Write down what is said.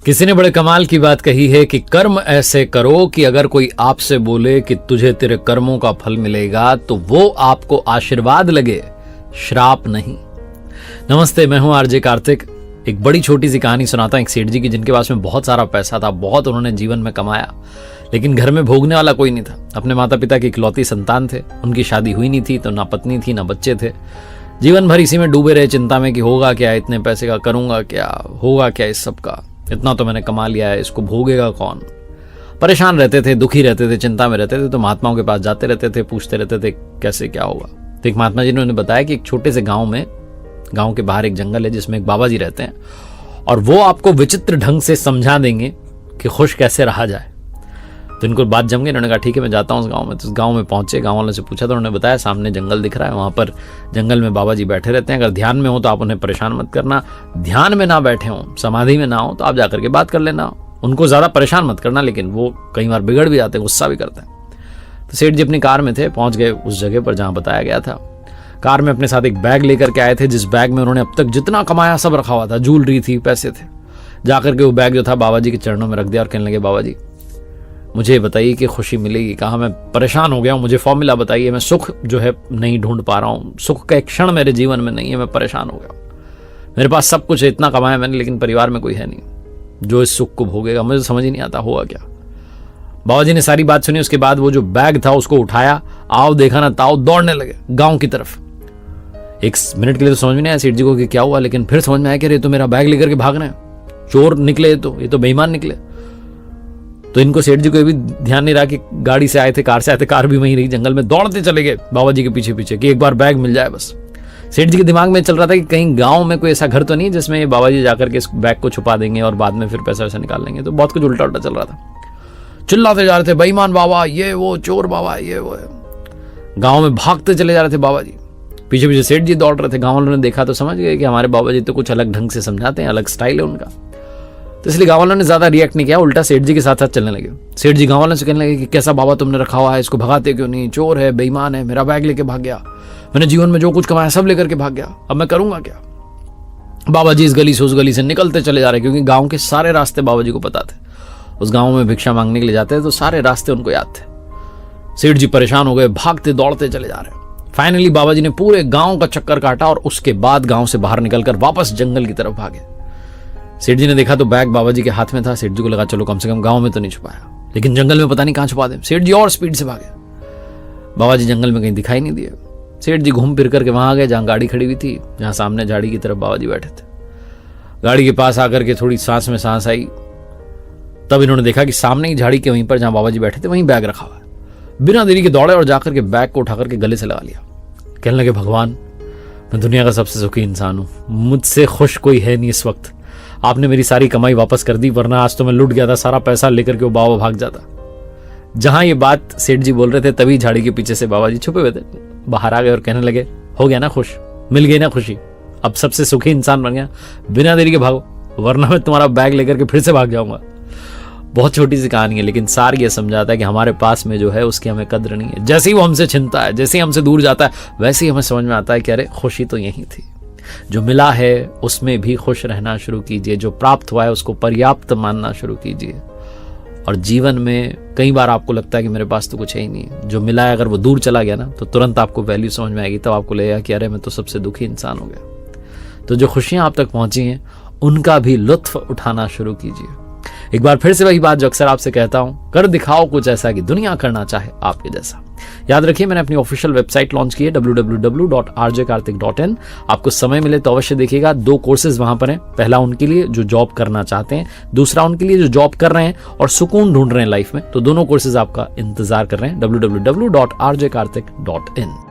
किसी ने बड़े कमाल की बात कही है कि कर्म ऐसे करो कि अगर कोई आपसे बोले कि तुझे तेरे कर्मों का फल मिलेगा तो वो आपको आशीर्वाद लगे, श्राप नहीं। नमस्ते, मैं हूं आरजे कार्तिक। एक बड़ी छोटी सी कहानी सुनाता हूं एक सेठ जी की, जिनके पास में बहुत सारा पैसा था, बहुत उन्होंने जीवन में कमाया, लेकिन घर में भोगने वाला कोई नहीं था। अपने माता पिता की इकलौती संतान थे, उनकी शादी हुई नहीं थी, तो ना पत्नी थी ना बच्चे थे। जीवन भर इसी में डूबे रहे, चिंता में कि होगा क्या, इतने पैसे का करूंगा क्या, होगा क्या इस सब का, इतना तो मैंने कमा लिया है, इसको भोगेगा कौन। परेशान रहते थे, दुखी रहते थे, चिंता में रहते थे। तो महात्माओं के पास जाते रहते थे, पूछते रहते थे कैसे क्या होगा। तो एक महात्मा जी ने उन्हें बताया कि एक छोटे से गांव के बाहर एक जंगल है जिसमें एक बाबा जी रहते हैं, और वो आपको विचित्र ढंग से समझा देंगे कि खुश कैसे रहा जाए। तो इनको बात जम गई, उन्होंने कहा ठीक है मैं जाता हूँ उस गाँव में। तो उस गाँव में पहुंचे, गाँव वालों से पूछा तो उन्होंने बताया सामने जंगल दिख रहा है, वहाँ पर जंगल में बाबा जी बैठे रहते हैं। अगर ध्यान में हो तो आप उन्हें परेशान मत करना, ध्यान में ना बैठे हों, समाधि में ना हो तो आप जाकर के बात कर लेना, उनको ज़्यादा परेशान मत करना, लेकिन वो कई बार बिगड़ भी जाते हैं, गुस्सा भी करते हैं। तो सेठ जी अपनी कार में थे, पहुँच गए उस जगह पर जहाँ बताया गया था। कार में अपने साथ एक बैग लेकर के आए थे, जिस बैग में उन्होंने अब तक जितना कमाया सब रखा हुआ था, ज्वेलरी थी, पैसे थे। जाकर के वो बैग जो था बाबा जी के चरणों में रख दिया और कहने लगे बाबा जी मुझे बताइए कि खुशी मिलेगी कहाँ, मैं परेशान हो गया हूँ, मुझे फॉर्मूला बताइए, मैं सुख जो है नहीं ढूंढ पा रहा हूँ, सुख का एक क्षण मेरे जीवन में नहीं है, मैं परेशान हो गया हूँ। मेरे पास सब कुछ है, इतना कमाया मैंने, लेकिन परिवार में कोई है नहीं जो इस सुख को भोगेगा, मुझे समझ ही नहीं आता होगा क्या। बाबा जी ने सारी बात सुनी, उसके बाद वो जो बैग था उसको उठाया, आओ देखा ना ताओ, दौड़ने लगे गाँव की तरफ। एक मिनट के लिए तो समझ में नहीं आया सेठ जी को कि क्या हुआ, लेकिन फिर समझ में आया कि अरे तो मेरा बैग लेकर के भाग रहे हैं, चोर निकले, ये तो बेईमान निकले। तो इनको सेठ जी को भी ध्यान नहीं रहा कि गाड़ी से आए थे, कार से आए थे, कार भी वहीं रही, जंगल में दौड़ते चले गए बाबा जी के पीछे पीछे कि एक बार बैग मिल जाए बस। सेठ जी के दिमाग में चल रहा था कि कहीं गांव में कोई ऐसा घर तो नहीं जिसमें ये बाबा जी जाकर के इस बैग को छुपा देंगे और बाद में फिर पैसा वैसा निकाल लेंगे। तो बहुत कुछ उल्टा उल्टा चल रहा था, चिल्लाते जा रहे थे बेईमान बाबा, ये वो चोर बाबा, ये वो। गाँव में भागते चले जा रहे थे बाबा जी, पीछे पीछे सेठ जी दौड़ रहे थे। गाँव वालों ने देखा तो समझ गए कि हमारे बाबा जी तो कुछ अलग ढंग से समझाते हैं, अलग स्टाइल है उनका। तो इसलिए गाँव वालों ने ज्यादा रिएक्ट नहीं किया, उल्टा सेठ जी के साथ साथ चलने लगे। सेठ जी गाँव वालों से कहने लगे कि कैसा बाबा तुमने रखा हुआ है, इसको भगाते क्यों नहीं, चोर है, बेईमान है, मेरा बैग लेके भाग गया, मैंने जीवन में जो कुछ कमाया सब लेकर के भाग गया, अब मैं करूंगा क्या। बाबा जी इस गली से उस गली से निकलते चले जा रहे, क्योंकि गाँव के सारे रास्ते बाबा जी को पता थे। उस गाँव में भिक्षा मांगने के लिए जाते थे तो सारे रास्ते उनको याद थे। सेठ जी परेशान हो गए, भागते दौड़ते चले जा रहे। फाइनली बाबा जी ने पूरे गांव का चक्कर काटा और उसके बाद गांव से बाहर निकलकर वापस जंगल की तरफ भागे। सेठ जी ने देखा तो बैग बाबा जी के हाथ में था। सेठ जी को लगा चलो कम से कम गांव में तो नहीं छुपाया, लेकिन जंगल में पता नहीं कहां छुपा दे। सेठ जी और स्पीड से भागे, बाबा जी जंगल में कहीं दिखाई नहीं दिए। सेठ जी घूम फिर करके वहां आ गए जहां गाड़ी खड़ी हुई थी, जहां सामने झाड़ी की तरफ बाबा जी बैठे थे। गाड़ी के पास आकर के थोड़ी सांस में सांस आई, तब इन्होंने देखा कि सामने ही झाड़ी के वहीं पर जहां बाबा जी बैठे थे वहीं बैग रखा हुआ है। बिना देरी के दौड़े और जाकर के बैग को उठाकर के गले से लगा लिया। कहने लगे भगवान मैं दुनिया का सबसे सुखी इंसान हूं, मुझसे खुश कोई है नहीं इस वक्त, आपने मेरी सारी कमाई वापस कर दी, वरना आज तो मैं लुट गया था, सारा पैसा लेकर के वो बाबा भाग जाता। जहां ये बात सेठ जी बोल रहे थे तभी झाड़ी के पीछे से बाबा जी छुपे हुए थे बाहर आ गए और कहने लगे हो गया ना खुश, मिल गई ना खुशी, अब सबसे सुखी इंसान बन गया, बिना देरी के भागो वरना मैं तुम्हारा बैग लेकर के फिर से भाग जाऊंगा। बहुत छोटी सी कहानी है, लेकिन सार ये समझाता है कि हमारे पास में जो है उसकी हमें कद्र नहीं है। जैसे ही वो हमसे छिनता है, जैसे ही हमसे दूर जाता है, वैसे ही हमें समझ में आता है कि अरे खुशी तो यही थी। जो मिला है उसमें भी खुश रहना शुरू कीजिए, जो प्राप्त हुआ है उसको पर्याप्त मानना शुरू कीजिए। और जीवन में कई बार आपको लगता है कि मेरे पास तो कुछ है ही नहीं, जो मिला है अगर वो दूर चला गया ना तो तुरंत आपको वैल्यू समझ में आएगी, तब आपको लगेगा कि अरे मैं तो सबसे दुखी इंसान हो गया। तो जो खुशियां आप तक पहुंची हैं उनका भी लुत्फ उठाना शुरू कीजिए। एक बार फिर से वही बात जो अक्सर आपसे कहता हूं, कर दिखाओ कुछ ऐसा कि दुनिया करना चाहे आपके जैसा। याद रखिए मैंने अपनी ऑफिशियल वेबसाइट लॉन्च की है www.rjkartik.in। आपको समय मिले तो अवश्य देखिएगा, 2 कोर्सेज वहां पर हैं। पहला उनके लिए जो जॉब करना चाहते हैं, दूसरा उनके लिए जो जॉब कर रहे हैं और सुकून ढूंढ रहे हैं लाइफ में। तो दोनों कोर्सेज आपका इंतजार कर रहे हैं www.rjkartik.in।